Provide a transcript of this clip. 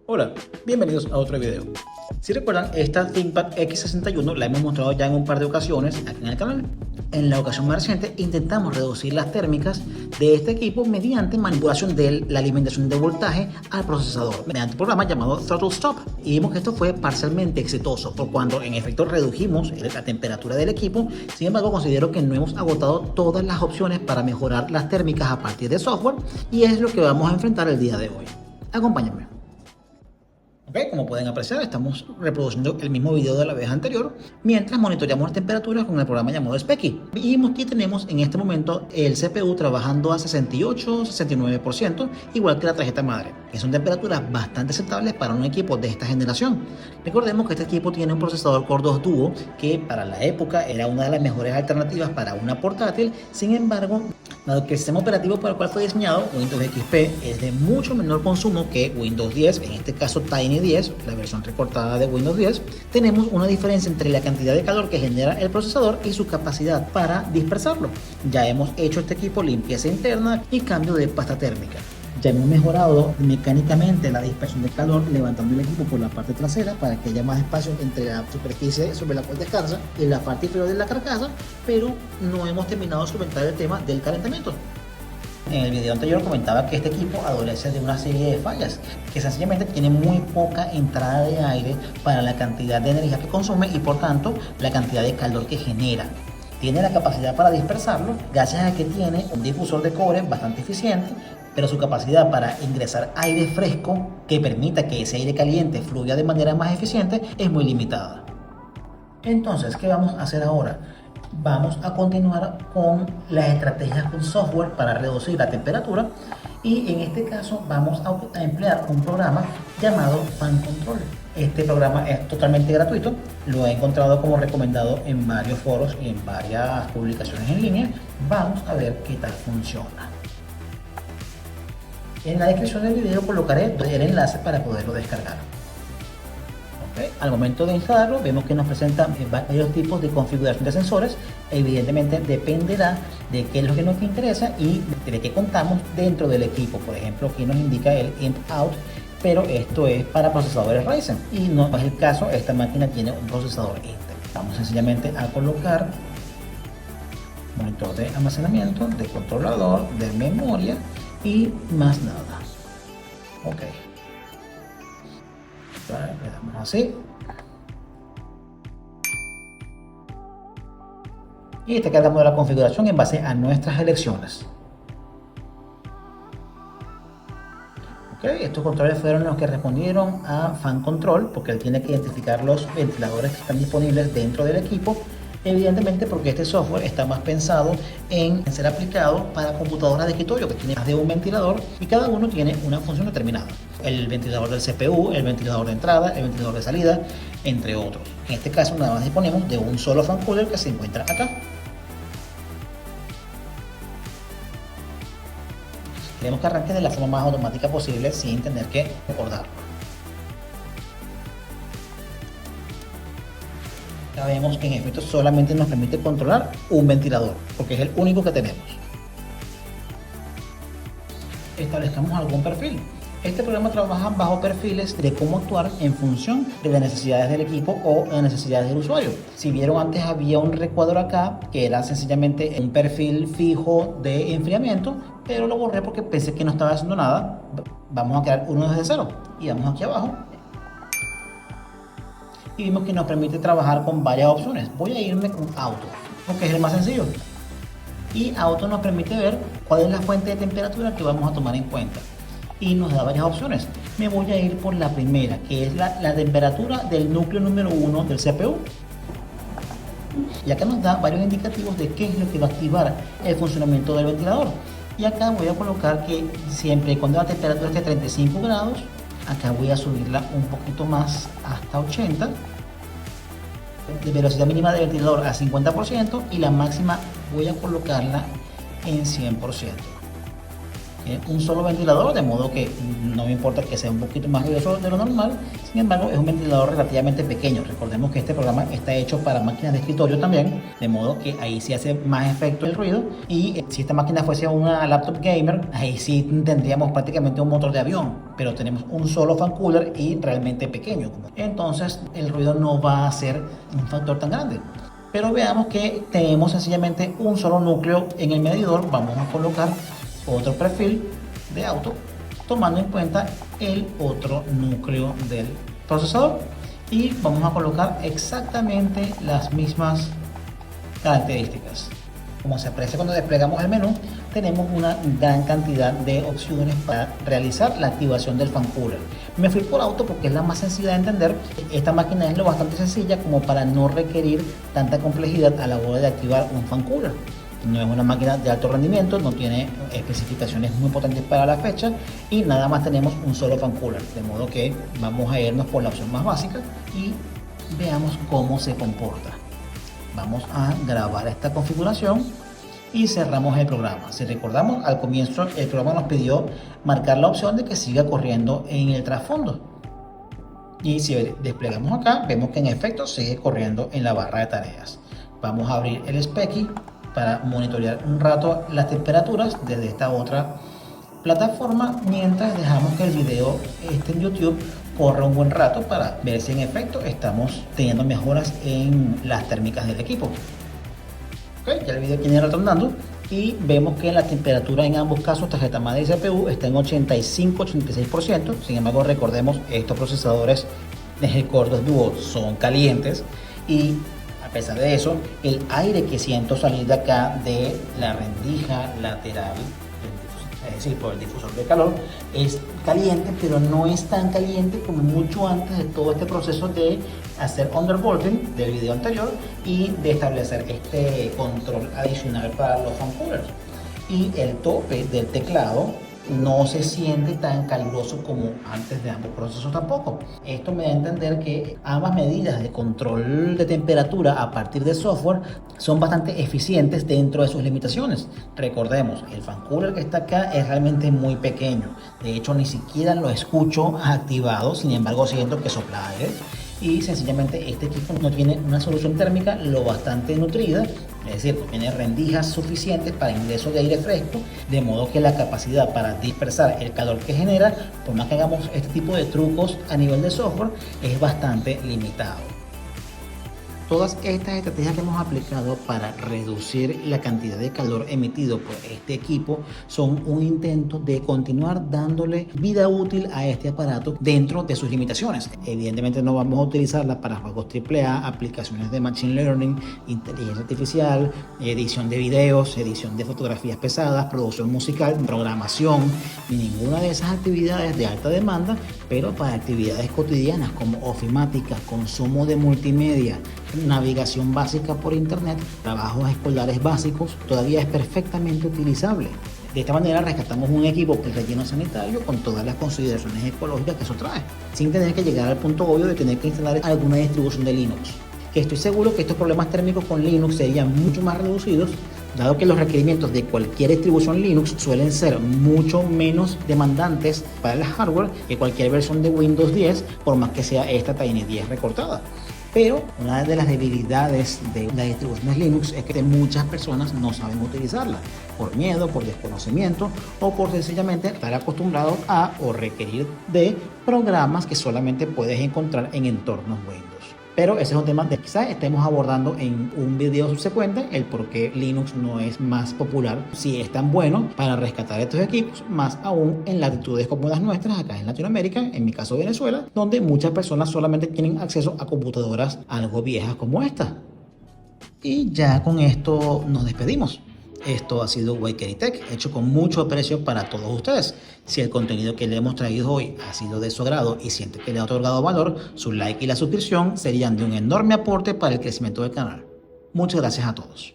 Hola, bienvenidos a otro video. Si recuerdan, esta ThinkPad X61 la hemos mostrado ya en un par de ocasiones aquí en el canal. En la ocasión más reciente intentamos reducir las térmicas de este equipo mediante manipulación de la alimentación de voltaje al procesador mediante un programa llamado Throttle Stop, y vimos que esto fue parcialmente exitoso por cuando en efecto redujimos la temperatura del equipo. Sin embargo, considero que no hemos agotado todas las opciones para mejorar las térmicas a partir de software, y es lo que vamos a enfrentar el día de hoy. Acompáñenme. Ok, como pueden apreciar, estamos reproduciendo el mismo video de la vez anterior mientras monitoreamos las temperaturas con el programa llamado Speccy. Y aquí tenemos en este momento el CPU trabajando a 68-69%, igual que la tarjeta madre, que son temperaturas bastante aceptables para un equipo de esta generación. Recordemos que este equipo tiene un procesador Core 2 Duo que para la época era una de las mejores alternativas para una portátil. Sin embargo, dado que el sistema operativo para el cual fue diseñado, Windows XP, es de mucho menor consumo que Windows 10, en este caso Tiny 10, la versión recortada de Windows 10, tenemos una diferencia entre la cantidad de calor que genera el procesador y su capacidad para dispersarlo. Ya hemos hecho este equipo limpieza interna y cambio de pasta térmica. Ya hemos mejorado mecánicamente la dispersión de calor levantando el equipo por la parte trasera para que haya más espacio entre la superficie sobre la cual descansa y la parte inferior de la carcasa, pero no hemos terminado de solventar el tema del calentamiento. En el video anterior comentaba que este equipo adolece de una serie de fallas, que sencillamente tiene muy poca entrada de aire para la cantidad de energía que consume y por tanto la cantidad de calor que genera. Tiene la capacidad para dispersarlo gracias a que tiene un difusor de cobre bastante eficiente, pero su capacidad para ingresar aire fresco que permita que ese aire caliente fluya de manera más eficiente es muy limitada. Entonces, ¿qué vamos a hacer ahora? Vamos a continuar con las estrategias con software para reducir la temperatura, y en este caso vamos a emplear un programa llamado Fan Control. Este programa es totalmente gratuito, lo he encontrado como recomendado en varios foros y en varias publicaciones en línea. Vamos a ver qué tal funciona. En la descripción del video colocaré el enlace para poderlo descargar. Al momento de instalarlo vemos que nos presenta varios tipos de configuración de sensores. Evidentemente dependerá de qué es lo que nos interesa y de qué contamos dentro del equipo. Por ejemplo, aquí nos indica el INT-OUT, pero esto es para procesadores Ryzen y no es el caso. Esta máquina tiene un procesador Intel. Vamos sencillamente a colocar monitor de almacenamiento, de controlador, de memoria y más nada. Ok, le damos así y está cargando la configuración en base a nuestras elecciones. Ok, estos controles fueron los que respondieron a Fan Control, porque él tiene que identificar los ventiladores que están disponibles dentro del equipo. Evidentemente porque este software está más pensado en ser aplicado para computadoras de escritorio que tienen más de un ventilador y cada uno tiene una función determinada. El ventilador del CPU, el ventilador de entrada, el ventilador de salida, entre otros. En este caso nada más disponemos de un solo fan cooler que se encuentra acá. Queremos que arranque de la forma más automática posible sin tener que recordarlo. Ya vemos que en efecto solamente nos permite controlar un ventilador, porque es el único que tenemos. Establezcamos algún perfil. Este programa trabaja bajo perfiles de cómo actuar en función de las necesidades del equipo o las necesidades del usuario. Si vieron antes había un recuadro acá que era sencillamente un perfil fijo de enfriamiento, pero lo borré porque pensé que no estaba haciendo nada. Vamos a crear uno desde cero y vamos aquí abajo. Y vimos que nos permite trabajar con varias opciones. Voy a irme con auto, porque es el más sencillo. Y auto nos permite ver cuál es la fuente de temperatura que vamos a tomar en cuenta. Y nos da varias opciones. Me voy a ir por la primera, que es la temperatura del núcleo número 1 del CPU. Y acá nos da varios indicativos de qué es lo que va a activar el funcionamiento del ventilador. Y acá voy a colocar que siempre y cuando la temperatura esté a 35 grados, acá voy a subirla un poquito más hasta 80, de velocidad mínima del ventilador a 50% y la máxima voy a colocarla en 100%. ¿Ok? Tiene un solo ventilador, de modo que no me importa que sea un poquito más ruidoso de lo normal. Sin embargo, es un ventilador relativamente pequeño. Recordemos que este programa está hecho para máquinas de escritorio también, de modo que ahí sí hace más efecto el ruido. Y si esta máquina fuese una laptop gamer, ahí sí tendríamos prácticamente un motor de avión, pero tenemos un solo fan cooler y realmente pequeño. Entonces el ruido no va a ser un factor tan grande. Pero veamos que tenemos sencillamente un solo núcleo en el medidor. Vamos a colocar otro perfil de auto tomando en cuenta el otro núcleo del procesador y vamos a colocar exactamente las mismas características. Como se aprecia cuando desplegamos el menú, tenemos una gran cantidad de opciones para realizar la activación del fan cooler. Me fui por auto porque es la más sencilla de entender. Esta máquina es lo bastante sencilla como para no requerir tanta complejidad a la hora de activar un fan cooler. No es una máquina de alto rendimiento, no tiene especificaciones muy potentes para la fecha y nada más tenemos un solo fan cooler, de modo que vamos a irnos por la opción más básica y veamos cómo se comporta. Vamos a grabar esta configuración y cerramos el programa. Si recordamos, al comienzo el programa nos pidió marcar la opción de que siga corriendo en el trasfondo. Y si desplegamos acá, vemos que en efecto sigue corriendo en la barra de tareas. Vamos a abrir el SPECI para monitorear un rato las temperaturas desde esta otra plataforma, mientras dejamos que el video en YouTube corra un buen rato para ver si en efecto estamos teniendo mejoras en las térmicas del equipo. Okay, ya el video viene retornando y vemos que la temperatura en ambos casos, tarjeta madre y CPU, está en 85-86%. Sin embargo, recordemos, estos procesadores de Core 2 Duo son calientes y a pesar de eso, el aire que siento salir de acá de la rendija lateral, es decir, por el difusor de calor, es caliente, pero no es tan caliente como mucho antes de todo este proceso de hacer undervolting del video anterior y de establecer este control adicional para los fan coolers. Y el tope del teclado no se siente tan caluroso como antes de ambos procesos tampoco. Esto me da a entender que ambas medidas de control de temperatura a partir de software son bastante eficientes dentro de sus limitaciones. Recordemos, el fan cooler que está acá es realmente muy pequeño. De hecho, ni siquiera lo escucho activado, sin embargo siento que sopla aire. Y sencillamente este equipo no tiene una solución térmica lo bastante nutrida, es decir, no tiene rendijas suficientes para ingreso de aire fresco, de modo que la capacidad para dispersar el calor que genera, por más que hagamos este tipo de trucos a nivel de software, es bastante limitado. Todas estas estrategias que hemos aplicado para reducir la cantidad de calor emitido por este equipo son un intento de continuar dándole vida útil a este aparato dentro de sus limitaciones. Evidentemente no vamos a utilizarla para juegos AAA, aplicaciones de Machine Learning, inteligencia artificial, edición de videos, edición de fotografías pesadas, producción musical, programación, ni ninguna de esas actividades de alta demanda, pero para actividades cotidianas como ofimática, consumo de multimedia, navegación básica por internet, trabajos escolares básicos, todavía es perfectamente utilizable. De esta manera rescatamos un equipo de relleno sanitario con todas las consideraciones ecológicas que eso trae, sin tener que llegar al punto obvio de tener que instalar alguna distribución de Linux. Que estoy seguro que estos problemas térmicos con Linux serían mucho más reducidos, dado que los requerimientos de cualquier distribución Linux suelen ser mucho menos demandantes para el hardware que cualquier versión de Windows 10, por más que sea esta Tiny 10 recortada. Pero una de las debilidades de las distribuciones Linux es que muchas personas no saben utilizarla por miedo, por desconocimiento o por sencillamente estar acostumbrados a o requerir de programas que solamente puedes encontrar en entornos Windows. Pero ese es un tema que quizás estemos abordando en un video subsecuente, el por qué Linux no es más popular, si es tan bueno para rescatar estos equipos, más aún en latitudes como las nuestras, acá en Latinoamérica, en mi caso Venezuela, donde muchas personas solamente tienen acceso a computadoras algo viejas como esta. Y ya con esto nos despedimos. Esto ha sido Wakery Tech, hecho con mucho aprecio para todos ustedes. Si el contenido que le hemos traído hoy ha sido de su agrado y siente que le ha otorgado valor, su like y la suscripción serían de un enorme aporte para el crecimiento del canal. Muchas gracias a todos.